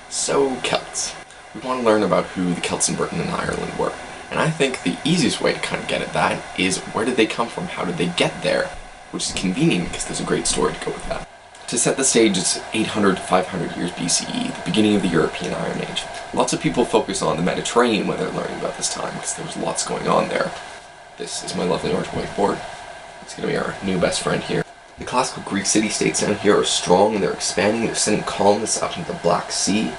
So, Celts. We want to learn about who the Celts in Britain and Ireland were. And I think the easiest way to kind of get at that is where did they come from? How did they get there? Which is convenient because there's a great story to go with that. To set the stage, it's 800 to 500 years BCE, the beginning of the European Iron Age. Lots of people focus on the Mediterranean when they're learning about this time because there was lots going on there. This is my lovely orange whiteboard. It's going to be our new best friend here. The classical Greek city-states down here are strong and they're expanding. They're sending colonists up into the Black Sea,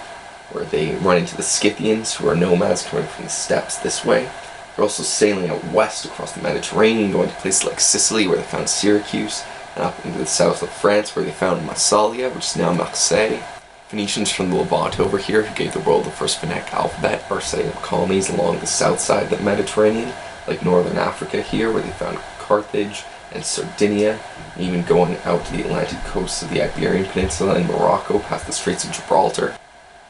where they run into the Scythians, who are nomads coming from the steppes this way. They're also sailing out west across the Mediterranean, going to places like Sicily, where they found Syracuse, and up into the south of France, where they found Massalia, which is now Marseille. Phoenicians from the Levant over here, who gave the world the first phonetic alphabet, are setting up colonies along the south side of the Mediterranean, like northern Africa here, where they found Carthage and Sardinia, and even going out to the Atlantic coast of the Iberian Peninsula and Morocco past the Straits of Gibraltar.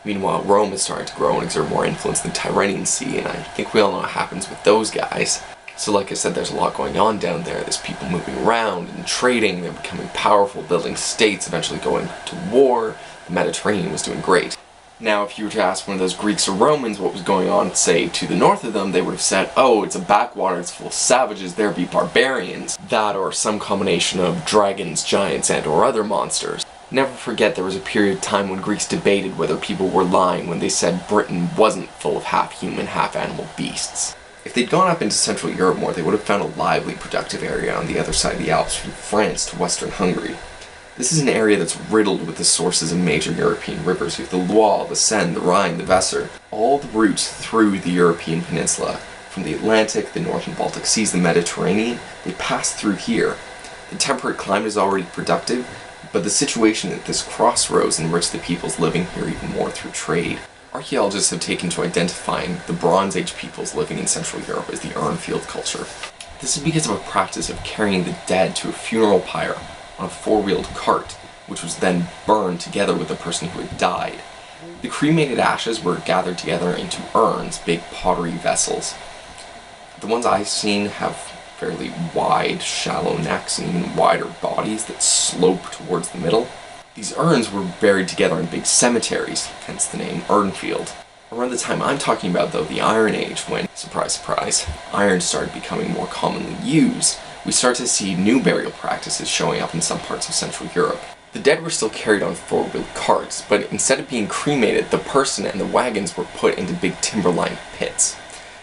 Meanwhile, Rome is starting to grow and exert more influence than the Tyrrhenian Sea, and I think we all know what happens with those guys. So like I said, there's a lot going on down there. There's people moving around and trading, they're becoming powerful, building states, eventually going to war. The Mediterranean was doing great. Now, if you were to ask one of those Greeks or Romans what was going on, say, to the north of them, they would have said, oh, it's a backwater, it's full of savages, there be barbarians. That or some combination of dragons, giants, and or other monsters. Never forget there was a period of time when Greeks debated whether people were lying when they said Britain wasn't full of half-human, half-animal beasts. If they'd gone up into Central Europe more, they would have found a lively, productive area on the other side of the Alps from France to western Hungary. This is an area that's riddled with the sources of major European rivers. You have the Loire, the Seine, the Rhine, the Weser. All the routes through the European peninsula, from the Atlantic, the North and Baltic Seas, the Mediterranean, they pass through here. The temperate climate is already productive, but the situation at this crossroads enriched the peoples living here even more through trade. Archaeologists have taken to identifying the Bronze Age peoples living in Central Europe as the Urnfield culture. This is because of a practice of carrying the dead to a funeral pyre on a four-wheeled cart, which was then burned together with the person who had died. The cremated ashes were gathered together into urns, big pottery vessels. The ones I've seen have fairly wide, shallow necks and even wider bodies that slope towards the middle. These urns were buried together in big cemeteries, hence the name Urnfield. Around the time I'm talking about, though, the Iron Age, when, surprise surprise, iron started becoming more commonly used, we start to see new burial practices showing up in some parts of Central Europe. The dead were still carried on four-wheeled carts, but instead of being cremated, the person and the wagons were put into big timber-lined pits.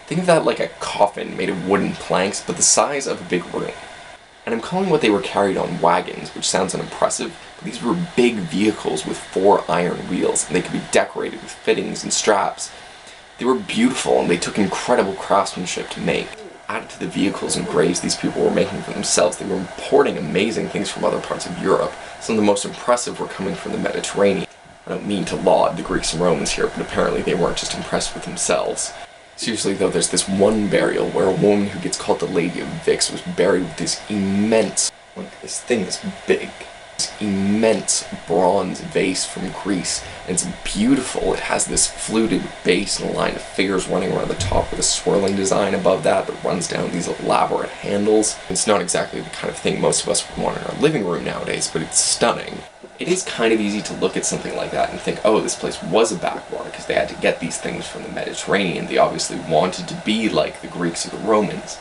Think of that like a coffin made of wooden planks, but the size of a big room. And I'm calling what they were carried on wagons, which sounds unimpressive, but these were big vehicles with 4 iron wheels, and they could be decorated with fittings and straps. They were beautiful, and they took incredible craftsmanship to make. Added to the vehicles and graves these people were making for themselves, they were importing amazing things from other parts of Europe. Some of the most impressive were coming from the Mediterranean. I don't mean to laud the Greeks and Romans here, but apparently they weren't just impressed with themselves. Seriously though, there's this one burial where a woman who gets called the Lady of Vix was buried with this immense, this thing is big, this immense bronze vase from Greece, and it's beautiful. It has this fluted base and a line of figures running around the top with a swirling design above that runs down these elaborate handles. It's not exactly the kind of thing most of us would want in our living room nowadays, but it's stunning. It is kind of easy to look at something like that and think, oh, this place was a backwater because they had to get these things from the Mediterranean. They obviously wanted to be like the Greeks or the Romans.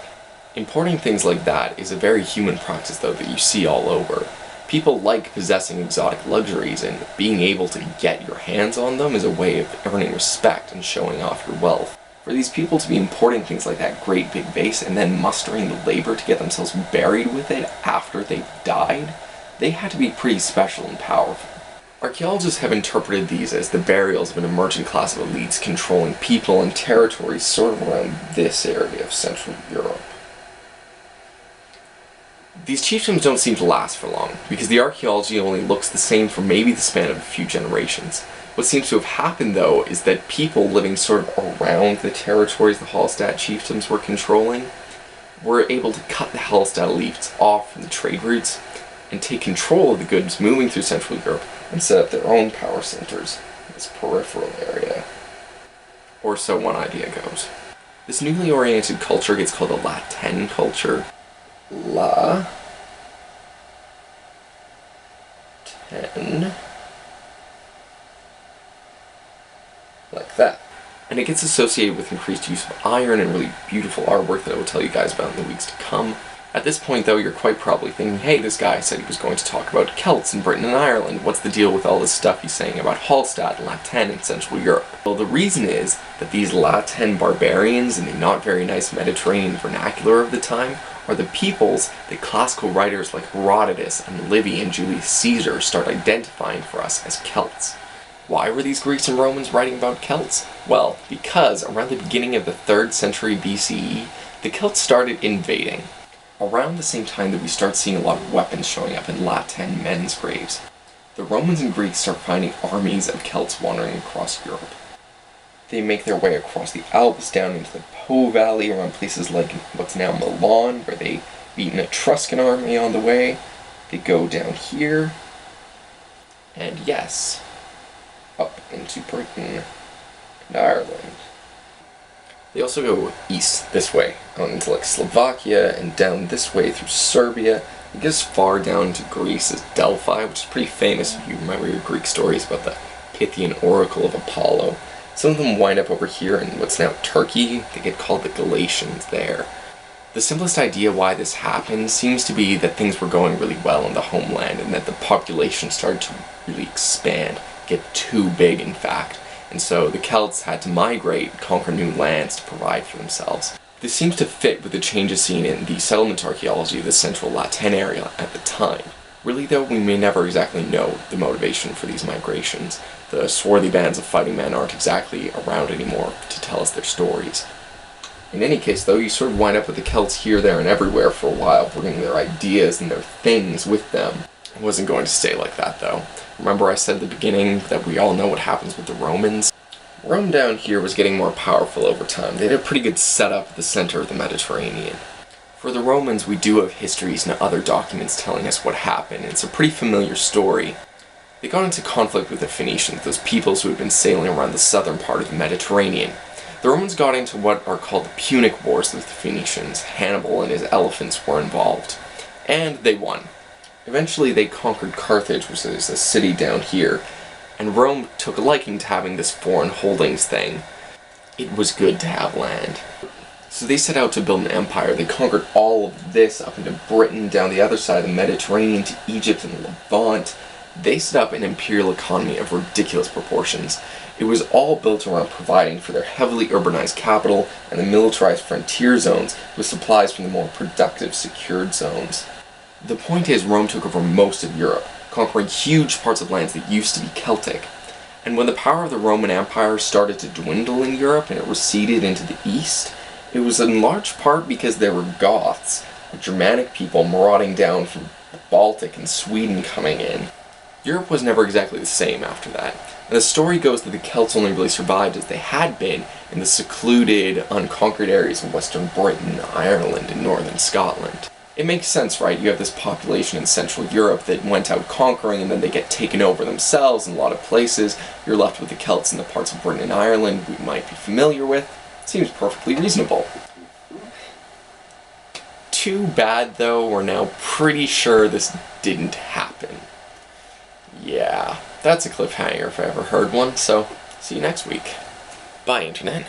Importing things like that is a very human practice, though, that you see all over. People like possessing exotic luxuries, and being able to get your hands on them is a way of earning respect and showing off your wealth. For these people to be importing things like that great big vase and then mustering the labor to get themselves buried with it after they've died, they had to be pretty special and powerful. Archaeologists have interpreted these as the burials of an emergent class of elites controlling people and territories sort of around this area of Central Europe. These chiefdoms don't seem to last for long, because the archaeology only looks the same for maybe the span of a few generations. What seems to have happened, though, is that people living sort of around the territories the Hallstatt chiefdoms were controlling were able to cut the Hallstatt elites off from the trade routes and take control of the goods moving through Central Europe and set up their own power centers in this peripheral area. Or so one idea goes. This newly oriented culture gets called the Latin culture. La ten like that. And it gets associated with increased use of iron and really beautiful artwork that I will tell you guys about in the weeks to come. At this point, though, you're quite probably thinking, hey, this guy said he was going to talk about Celts in Britain and Ireland. What's the deal with all this stuff he's saying about Hallstatt and Latin in Central Europe? Well, the reason is that these Latin barbarians in the not very nice Mediterranean vernacular of the time are the peoples that classical writers like Herodotus and Livy and Julius Caesar start identifying for us as Celts. Why were these Greeks and Romans writing about Celts? Well, because around the beginning of the 3rd century BCE, the Celts started invading. Around the same time that we start seeing a lot of weapons showing up in Latin men's graves, the Romans and Greeks start finding armies of Celts wandering across Europe. They make their way across the Alps down into the Po Valley around places like what's now Milan, where they beat an Etruscan army on the way. They go down here, and yes, up into Britain and Ireland. They also go east this way, out into like Slovakia, and down this way through Serbia. It gets far down to Greece as Delphi, which is pretty famous if you remember your Greek stories about the Pythian oracle of Apollo. Some of them wind up over here in what's now Turkey. They get called the Galatians there. The simplest idea why this happened seems to be that things were going really well in the homeland and that the population started to really expand, get too big in fact. And so the Celts had to migrate, conquer new lands to provide for themselves. This seems to fit with the changes seen in the settlement archaeology of the central Latin area at the time. Really though, we may never exactly know the motivation for these migrations. The swarthy bands of fighting men aren't exactly around anymore to tell us their stories. In any case though, you sort of wind up with the Celts here, there, and everywhere for a while, bringing their ideas and their things with them. It wasn't going to stay like that though. Remember I said at the beginning that we all know what happens with the Romans? Rome down here was getting more powerful over time. They had a pretty good setup at the center of the Mediterranean. For the Romans, we do have histories and other documents telling us what happened. It's a pretty familiar story. They got into conflict with the Phoenicians, those peoples who had been sailing around the southern part of the Mediterranean. The Romans got into what are called the Punic Wars with the Phoenicians. Hannibal and his elephants were involved. And they won. Eventually they conquered Carthage, which is a city down here, and Rome took a liking to having this foreign holdings thing. It was good to have land. So they set out to build an empire. They conquered all of this up into Britain, down the other side of the Mediterranean to Egypt and Levant. They set up an imperial economy of ridiculous proportions. It was all built around providing for their heavily urbanized capital and the militarized frontier zones with supplies from the more productive secured zones. The point is, Rome took over most of Europe, conquering huge parts of lands that used to be Celtic. And when the power of the Roman Empire started to dwindle in Europe and it receded into the east, it was in large part because there were Goths, or Germanic people marauding down from the Baltic and Sweden coming in. Europe was never exactly the same after that. And the story goes that the Celts only really survived as they had been in the secluded, unconquered areas of western Britain, Ireland, and northern Scotland. It makes sense, right? You have this population in Central Europe that went out conquering and then they get taken over themselves in a lot of places. You're left with the Celts in the parts of Britain and Ireland we might be familiar with. Seems perfectly reasonable. Too bad though, we're now pretty sure this didn't happen. Yeah, that's a cliffhanger if I ever heard one, so see you next week. Bye, Internet.